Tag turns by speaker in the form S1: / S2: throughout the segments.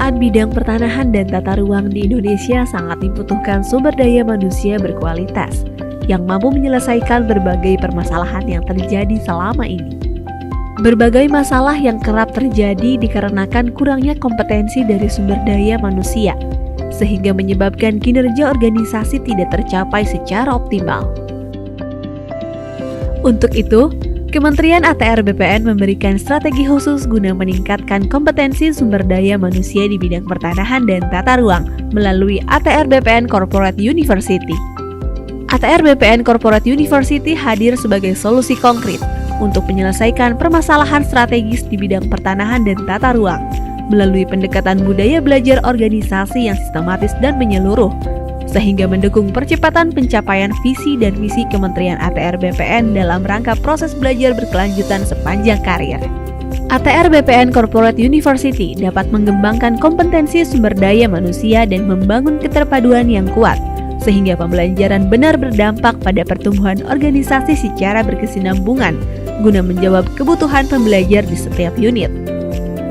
S1: pemetaan bidang pertanahan dan tata ruang di Indonesia sangat dibutuhkan sumber daya manusia berkualitas yang mampu menyelesaikan berbagai permasalahan yang terjadi selama ini. Berbagai masalah yang kerap terjadi dikarenakan kurangnya kompetensi dari sumber daya manusia, sehingga menyebabkan kinerja organisasi tidak tercapai secara optimal. Untuk itu, Kementerian ATR BPN memberikan strategi khusus guna meningkatkan kompetensi sumber daya manusia di bidang pertanahan dan tata ruang melalui ATR BPN Corporate University. ATR BPN Corporate University hadir sebagai solusi konkret untuk menyelesaikan permasalahan strategis di bidang pertanahan dan tata ruang melalui pendekatan budaya belajar organisasi yang sistematis dan menyeluruh, sehingga mendukung percepatan pencapaian visi dan misi Kementerian ATR BPN dalam rangka proses belajar berkelanjutan sepanjang karir. ATR BPN Corporate University dapat mengembangkan kompetensi sumber daya manusia dan membangun keterpaduan yang kuat, sehingga pembelajaran benar berdampak pada pertumbuhan organisasi secara berkesinambungan, guna menjawab kebutuhan pembelajar di setiap unit.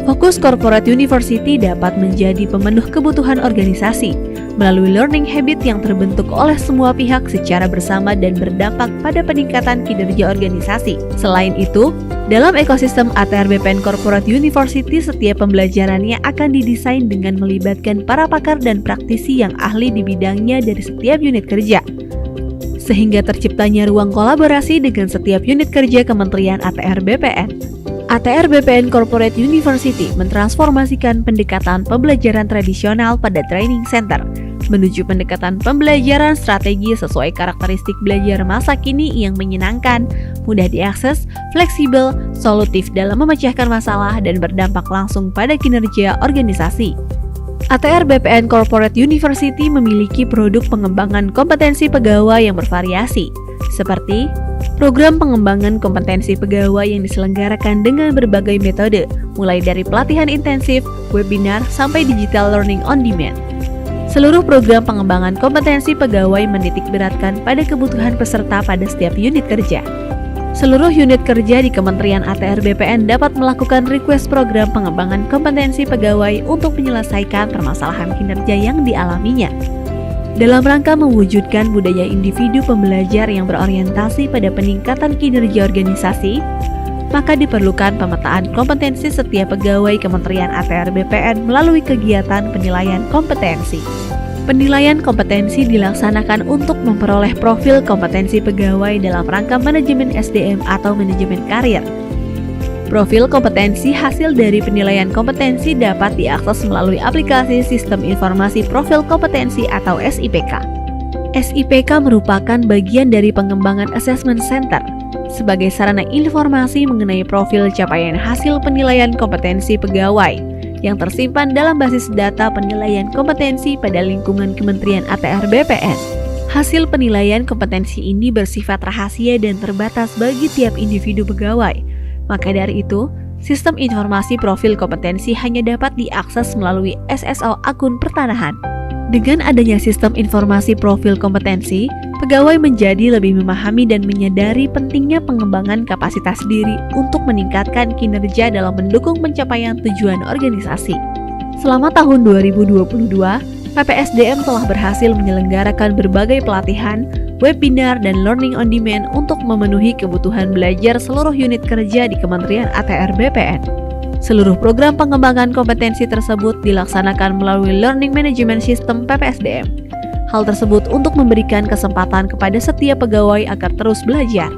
S1: Fokus Corporate University dapat menjadi pemenuh kebutuhan organisasi melalui learning habit yang terbentuk oleh semua pihak secara bersama dan berdampak pada peningkatan kinerja organisasi. Selain itu, dalam ekosistem ATR BPN Corporate University, setiap pembelajarannya akan didesain dengan melibatkan para pakar dan praktisi yang ahli di bidangnya dari setiap unit kerja, sehingga terciptanya ruang kolaborasi dengan setiap unit kerja Kementerian ATR BPN. ATR BPN Corporate University mentransformasikan pendekatan pembelajaran tradisional pada training center menuju pendekatan pembelajaran strategi sesuai karakteristik belajar masa kini yang menyenangkan, mudah diakses, fleksibel, solutif dalam memecahkan masalah dan berdampak langsung pada kinerja organisasi. ATR BPN Corporate University memiliki produk pengembangan kompetensi pegawai yang bervariasi, seperti program pengembangan kompetensi pegawai yang diselenggarakan dengan berbagai metode, mulai dari pelatihan intensif, webinar, sampai digital learning on demand. Seluruh program pengembangan kompetensi pegawai menitik beratkan pada kebutuhan peserta pada setiap unit kerja. Seluruh unit kerja di Kementerian ATR BPN dapat melakukan request program pengembangan kompetensi pegawai untuk menyelesaikan permasalahan kinerja yang dialaminya. Dalam rangka mewujudkan budaya individu pembelajar yang berorientasi pada peningkatan kinerja organisasi, maka diperlukan pemetaan kompetensi setiap pegawai Kementerian ATR BPN melalui kegiatan penilaian kompetensi. Penilaian kompetensi dilaksanakan untuk memperoleh profil kompetensi pegawai dalam rangka manajemen SDM atau manajemen karir. Profil kompetensi hasil dari penilaian kompetensi dapat diakses melalui aplikasi Sistem Informasi Profil Kompetensi atau SIPK. SIPK merupakan bagian dari pengembangan Assessment Center sebagai sarana informasi mengenai profil capaian hasil penilaian kompetensi pegawai yang tersimpan dalam basis data penilaian kompetensi pada lingkungan Kementerian ATR BPN. Hasil penilaian kompetensi ini bersifat rahasia dan terbatas bagi tiap individu pegawai. Maka dari itu, sistem informasi profil kompetensi hanya dapat diakses melalui SSO akun pertanahan. Dengan adanya sistem informasi profil kompetensi, pegawai menjadi lebih memahami dan menyadari pentingnya pengembangan kapasitas diri untuk meningkatkan kinerja dalam mendukung pencapaian tujuan organisasi. Selama tahun 2022, PPSDM telah berhasil menyelenggarakan berbagai pelatihan, webinar, dan learning on demand untuk memenuhi kebutuhan belajar seluruh unit kerja di Kementerian ATR BPN. Seluruh program pengembangan kompetensi tersebut dilaksanakan melalui Learning Management System PPSDM. Hal tersebut untuk memberikan kesempatan kepada setiap pegawai agar terus belajar.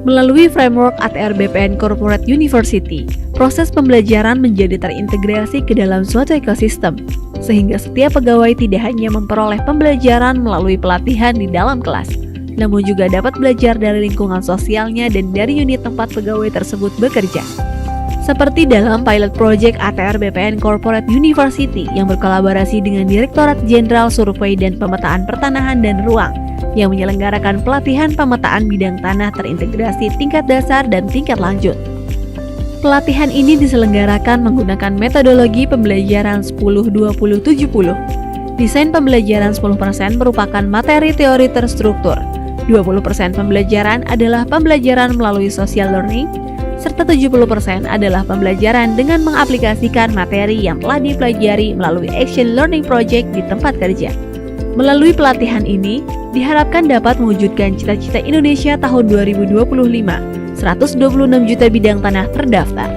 S1: Melalui framework ATR BPN Corporate University, proses pembelajaran menjadi terintegrasi ke dalam suatu ekosistem, sehingga setiap pegawai tidak hanya memperoleh pembelajaran melalui pelatihan di dalam kelas, namun juga dapat belajar dari lingkungan sosialnya dan dari unit tempat pegawai tersebut bekerja. Seperti dalam pilot project ATR BPN Corporate University yang berkolaborasi dengan Direktorat Jenderal Survei dan Pemetaan Pertanahan dan Ruang yang menyelenggarakan pelatihan pemetaan bidang tanah terintegrasi tingkat dasar dan tingkat lanjut. Pelatihan ini diselenggarakan menggunakan metodologi pembelajaran 10-20-70. Desain pembelajaran 10% merupakan materi teori terstruktur, 20% pembelajaran adalah pembelajaran melalui social learning, serta 70% adalah pembelajaran dengan mengaplikasikan materi yang telah dipelajari melalui Action Learning Project di tempat kerja. Melalui pelatihan ini, diharapkan dapat mewujudkan cita-cita Indonesia tahun 2025, 126 juta bidang tanah terdaftar.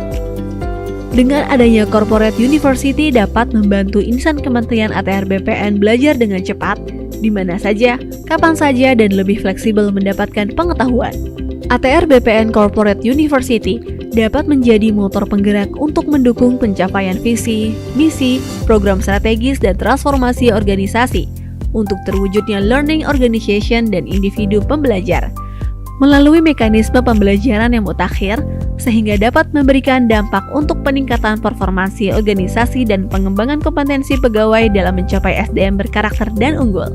S1: Dengan adanya Corporate University dapat membantu insan Kementerian ATR BPN belajar dengan cepat, di mana saja, kapan saja, dan lebih fleksibel mendapatkan pengetahuan. ATR BPN Corporate University dapat menjadi motor penggerak untuk mendukung pencapaian visi, misi, program strategis, dan transformasi organisasi untuk terwujudnya learning organization dan individu pembelajar melalui mekanisme pembelajaran yang mutakhir sehingga dapat memberikan dampak untuk peningkatan performansi organisasi dan pengembangan kompetensi pegawai dalam mencapai SDM berkarakter dan unggul.